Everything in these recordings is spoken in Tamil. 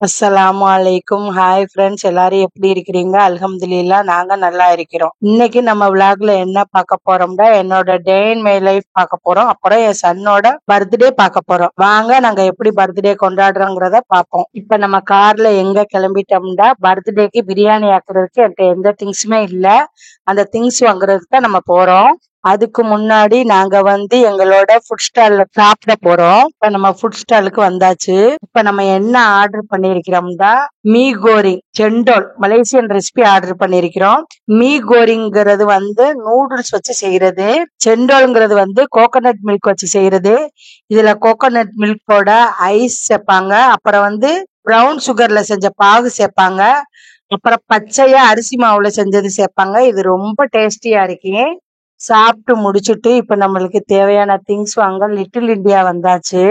அஸ்ஸலாமு அலைக்கும். ஹாய் ஃப்ரெண்ட்ஸ், எல்லாரும் எப்படி இருக்கிறீங்க? அல்ஹம்துலில்லாஹ் நாங்க நல்லா இருக்கிறோம். இன்னைக்கு நம்ம விளாக்ல என்ன பார்க்க போறோம்னா, என்னோட டே இன் மை லைஃப் பார்க்க போறோம். அப்புறம் என் சன்னோட பர்த்டே பார்க்க போறோம். வாங்க நாங்க எப்படி பர்த்டே கொண்டாடுறோங்கிறத பார்ப்போம். இப்ப நம்ம கார்ல எங்க கிளம்பிட்டோம்னா, பர்த்டேக்கு பிரியாணி ஆக்குறதுக்கு என்கிட்ட எந்த திங்ஸுமே இல்ல. அந்த திங்ஸ் வாங்குறதுக்கு தான் நம்ம போறோம். அதுக்கு முன்னாடி நாங்க எங்களோட ஃபுட் ஸ்டால்ல சாப்பிட போறோம். இப்ப நம்ம ஃபுட் ஸ்டாலுக்கு வந்தாச்சு. இப்ப நம்ம என்ன ஆர்டர் பண்ணிருக்கிறோம்னா, mee goreng cendol Malaysian recipe order பண்ணிருக்கிறோம். மீ கோரிங்கிறது நூடுல்ஸ் வச்சு செய்யறது. செண்டோல்ங்கிறது கோகோனட் மில்க் வச்சு செய்யறது. இதுல கோகோனட் மில்கோட ஐஸ் சேர்ப்பாங்க. அப்புறம் பிரவுன் சுகர்ல செஞ்ச பாகு சேர்ப்பாங்க. அப்புறம் பச்சையா அரிசி மாவுல செஞ்சது சேர்ப்பாங்க. இது ரொம்ப டேஸ்டியா இருக்கு. சாப்பிட்டு முடிச்சுட்டு இப்ப நம்மளுக்கு தேவையான திங்ஸ் வாங்க லிட்டில் இந்தியா வந்தாச்சு.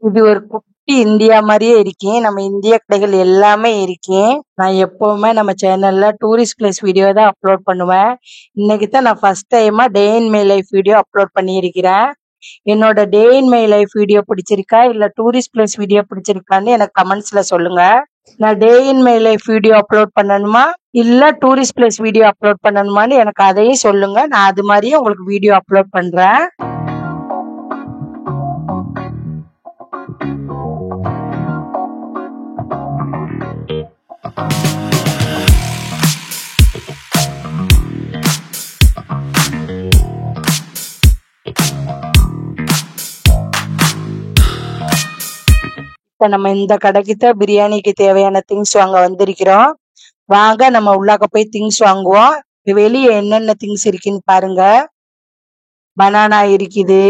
இது ஒரு குட்டி இந்தியா மாதிரியே இருக்கேன். நம்ம இந்திய கடைகள் எல்லாமே இருக்கேன். நான் எப்பவுமே நம்ம சேனல்ல டூரிஸ்ட் பிளேஸ் வீடியோ தான் அப்லோட் பண்ணுவேன். இன்னைக்கு தான் நான் ஃபர்ஸ்ட் டைமா day in my life video upload பண்ணியிருக்கிறேன். என்னோட day in my life video பிடிச்சிருக்கா இல்ல டூரிஸ்ட் பிளேஸ் வீடியோ பிடிச்சிருக்கான்னு எனக்கு கமெண்ட்ஸ்ல சொல்லுங்க. நான் day in my life video upload பண்ணணுமா இல்ல டூரிஸ்ட் பிளேஸ் வீடியோ அப்லோட் பண்ணணுமான்னு எனக்கு அதையும் சொல்லுங்க. நான் அது மாதிரியே உங்களுக்கு வீடியோ அப்லோட் பண்றேன். இப்ப நம்ம இந்த கடைக்கு தான் பிரியாணிக்கு தேவையான திங்ஸ் வாங்க வந்திருக்கிறோம். வாங்க நம்ம உள்ளாக்க போய் திங்ஸ் வாங்குவோம். வெளியே என்னென்ன திங்ஸ் இருக்குன்னு பாருங்க. பனானா இருக்குது.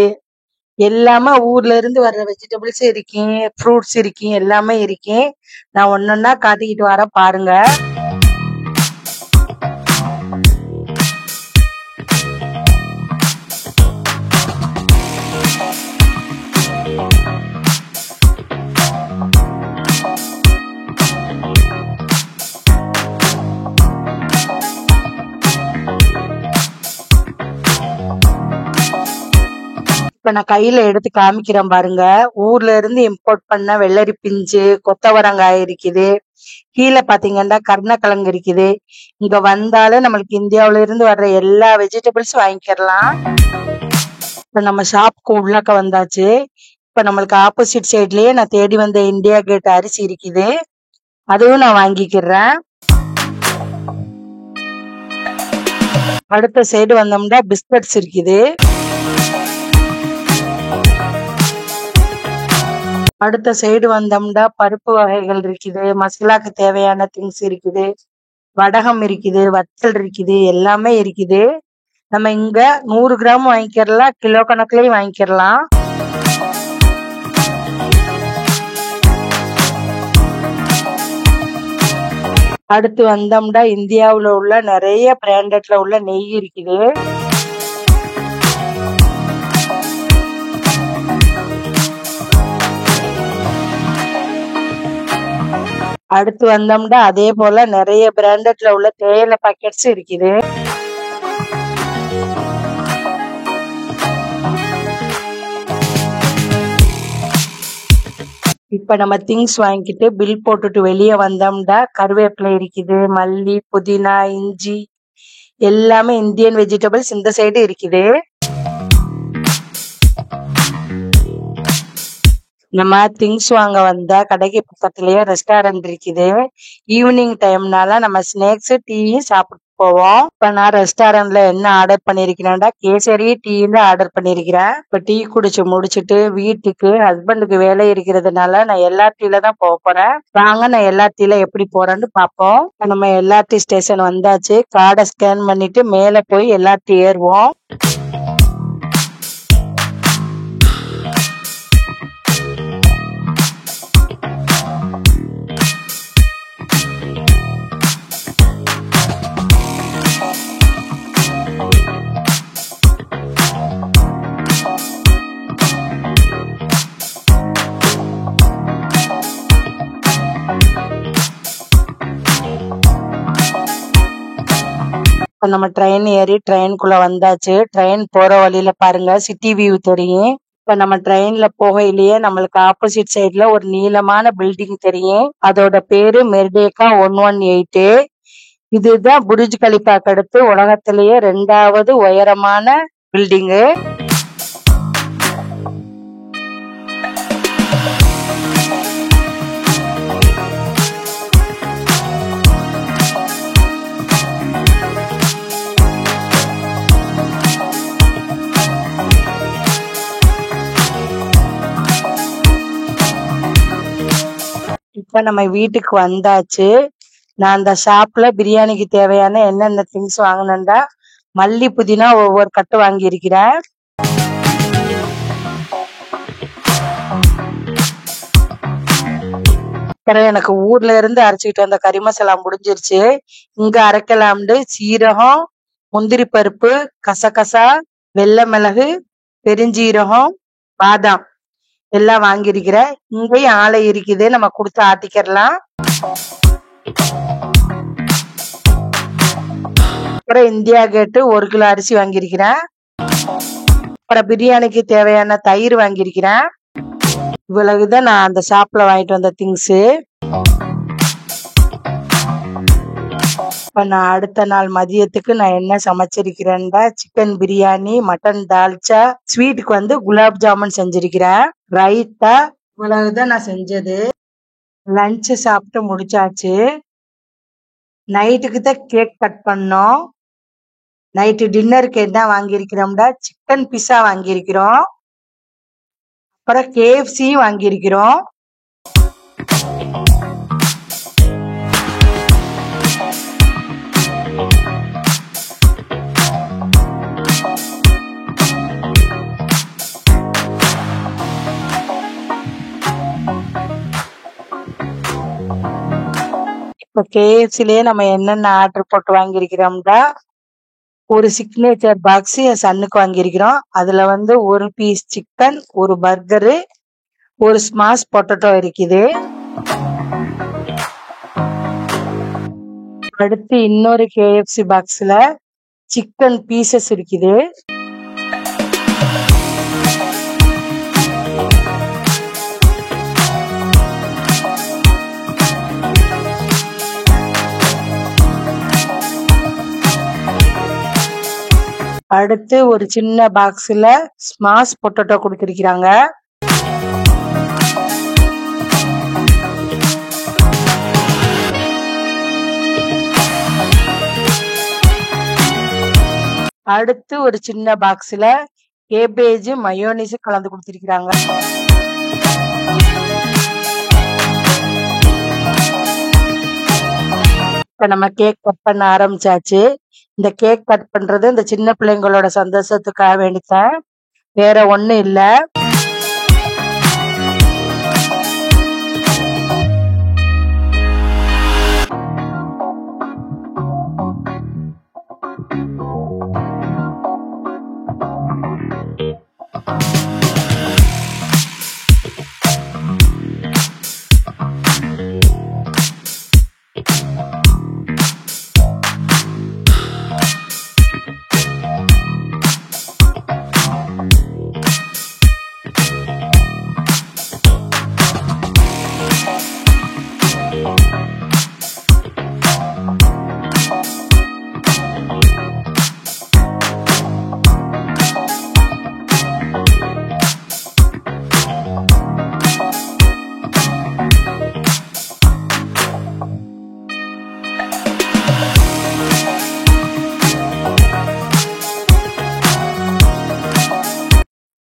எல்லாமே ஊர்ல இருந்து வர்ற வெஜிடபிள்ஸ் இருக்கு, ஃப்ரூட்ஸ் இருக்கு, எல்லாமே இருக்கு. நான் ஒன்னொன்னா காட்டிக்கிட்டு வரேன் பாருங்க. இப்ப நான் கையில எடுத்து காமிக்கிறேன் பாருங்க. ஊர்ல இருந்து இம்போர்ட் பண்ண வெள்ளரி பிஞ்சு, கொத்தவரங்காய் இருக்குது. கீழே பாத்தீங்கன்னா கருணக்கிழங்கு இருக்குது. இங்க வந்தாலும் நம்மளுக்கு இந்தியாவில இருந்து வர்ற எல்லா வெஜிடபிள்ஸும் வாங்கிக்கலாம். இப்ப நம்ம ஷாப்புக்கு உள்ளாக்க வந்தாச்சு. இப்ப நம்மளுக்கு ஆப்போசிட் சைட்லயே நான் தேடி வந்த இந்தியா கேட் அரிசி இருக்குது. அதுவும் நான் வாங்கிக்கிறேன். அடுத்த சைடு வந்தோம்னா பிஸ்கட்ஸ் இருக்குது. அடுத்த சைடு வந்தோம்னா பருப்பு வகைகள் இருக்குது. மசாலாக்கு தேவையான திங்ஸ் இருக்குது. வடகம் இருக்குது, வத்தல் இருக்குது, எல்லாமே இருக்குது. நம்ம இங்க 100 கிராம் வாங்கிக்கிறலாம், கிலோ கணக்குலயும் வாங்கிக்கிறலாம். அடுத்து வந்தோம்னா இந்தியாவுல உள்ள நிறைய பிராண்டட்ல உள்ள நெய் இருக்குது. அடுத்து வந்தோம்னா அதே போல நிறைய பிராண்டட்ல உள்ள தேயிலை பாக்கெட்ஸ் இருக்குது. இப்ப நம்ம திங்ஸ் வாங்கிட்டு பில் போட்டுட்டு வெளியே வந்தோம்னா கருவேப்பிலை இருக்குது, மல்லி, புதினா, இஞ்சி, எல்லாமே இந்தியன் வெஜிடபிள்ஸ் இந்த சைடு இருக்குது. நம்ம திங்ஸ் வாங்க வந்தா கடைக்கு பக்கத்துலயே ரெஸ்டாரண்ட் இருக்குது. ஈவினிங் டைம்னால நம்ம ஸ்நாக்ஸ் டீயும் சாப்பிட்டு போவோம். இப்ப நான் ரெஸ்டாரண்ட்ல என்ன ஆர்டர் பண்ணிருக்கிறேன்டா கேசரி டீன்னு ஆர்டர் பண்ணிருக்கிறேன். இப்ப டீ குடிச்சு முடிச்சுட்டு வீட்டுக்கு ஹஸ்பண்டுக்கு வேலை இருக்கிறதுனால நான் LRTல தான் போறேன். வாங்க நான் LRTல எப்படி போறேன்னு பாப்போம். நம்ம LRT ஸ்டேஷன் வந்தாச்சு. கார்டை ஸ்கேன் பண்ணிட்டு மேல போய் LRT ஏறுவோம். இப்ப நம்ம ட்ரெயின் ஏறி ட்ரெயின்குள்ள வந்தாச்சு. ட்ரெயின் போற வழியில பாருங்க சிட்டி வியூ தெரியும். இப்ப நம்ம ட்ரெயின்ல போகையிலேயே நம்மளுக்கு ஆப்போசிட் சைடுல ஒரு நீளமான பில்டிங் தெரியும். அதோட பேரு மெர்டேக்கா 118. இதுதான் புர்ஜ் கலிஃபாக்கு அடுத்து உலகத்திலேயே 2வது உயரமான பில்டிங்கு. இப்ப நம்ம வீட்டுக்கு வந்தாச்சு. நான் அந்த ஷாப்ல பிரியாணிக்கு தேவையான என்னென்ன திங்ஸ் வாங்கணும்டா, மல்லி புதினா ஒவ்வொரு கட்டு வாங்கியிருக்கிறேன். அப்புறம் எனக்கு ஊர்ல இருந்து அரைச்சிட்டு வந்த கறி மசாலா முடிஞ்சிருச்சு. இங்க அரைக்கலாம்னு சீரகம், முந்திரி பருப்பு, கசகசா, வெள்ளை மிளகு, பெருஞ்சீரகம், பாதாம் எல்லாம் வாங்கியிருக்கிறேன். இங்கேயும் ஆலை இருக்குது, நம்ம கொடுத்து ஆட்டிக்கிறலாம். அப்புறம் இந்தியா கேட்டு 1 கிலோ அரிசி வாங்கியிருக்கிறேன். அப்புறம் பிரியாணிக்கு தேவையான தயிர் வாங்கியிருக்கிறேன். இவ்வளவுதான் நான் அந்த ஷாப்ல வாங்கிட்டு வந்த திங்ஸ். இப்ப நான் அடுத்த நாள் மதியத்துக்கு நான் என்ன சமைச்சிருக்கிறேன்டா, சிக்கன் பிரியாணி, மட்டன் தால்ச்சா, ஸ்வீட்டுக்கு வந்து குலாப் ஜாமுன் செஞ்சிருக்கிறேன், ரைத்தா. இவ்வளவுதான் நான் செஞ்சது. லஞ்ச் சாப்பிட்டு முடிச்சாச்சு. நைட்டுக்கு தான் கேக் கட் பண்ணோம். நைட்டு டின்னருக்கு என்ன வாங்கியிருக்கிறோம்டா, சிக்கன் பிஸா வாங்கியிருக்கிறோம். அப்புறம் KFC வாங்கியிருக்கிறோம். இப்ப KFCலயே நம்ம என்னென்ன ஆர்டர் போட்டு வாங்கியிருக்கிறோம்டா, ஒரு சிக்னேச்சர் பாக்ஸ் என் சன்னுக்கு வாங்கியிருக்கிறோம். அதுல வந்து 1 piece chicken, 1 burger, 1 smash potato இருக்குது. அடுத்து இன்னொரு KFC பாக்ஸ்ல சிக்கன் பீசஸ் இருக்குது. அடுத்து ஒரு சின்ன பாக்ஸ்ல ஸ்மாஷ் பொட்டேட்டோ கொடுத்திருக்கிறாங்க. அடுத்து ஒரு சின்ன பாக்ஸ்ல கேபேஜ் மயோனிஸ் கலந்து கொடுத்திருக்கிறாங்க. இப்ப நம்ம கேக் கட் பண்ண ஆரம்பிச்சாச்சு. இந்த கேக் கட் பண்றது இந்த சின்ன பிள்ளைங்களோட சந்தோஷத்துக்காக வேண்டித்தான், வேற ஒண்ணும் இல்ல.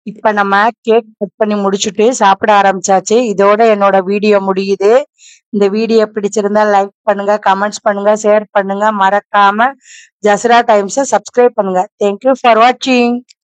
இப்ப நம்ம கேக் கட் பண்ணி முடிச்சுட்டு சாப்பிட ஆரம்பிச்சாச்சு. இதோட என்னோட வீடியோ முடியுது. இந்த வீடியோ பிடிச்சிருந்தா லைக் பண்ணுங்க, கமெண்ட்ஸ் பண்ணுங்க, ஷேர் பண்ணுங்க. மறக்காம ஜஸ்ரா டைம்ஸை சப்ஸ்கிரைப் பண்ணுங்க. தேங்க்யூ ஃபார் வாட்சிங்.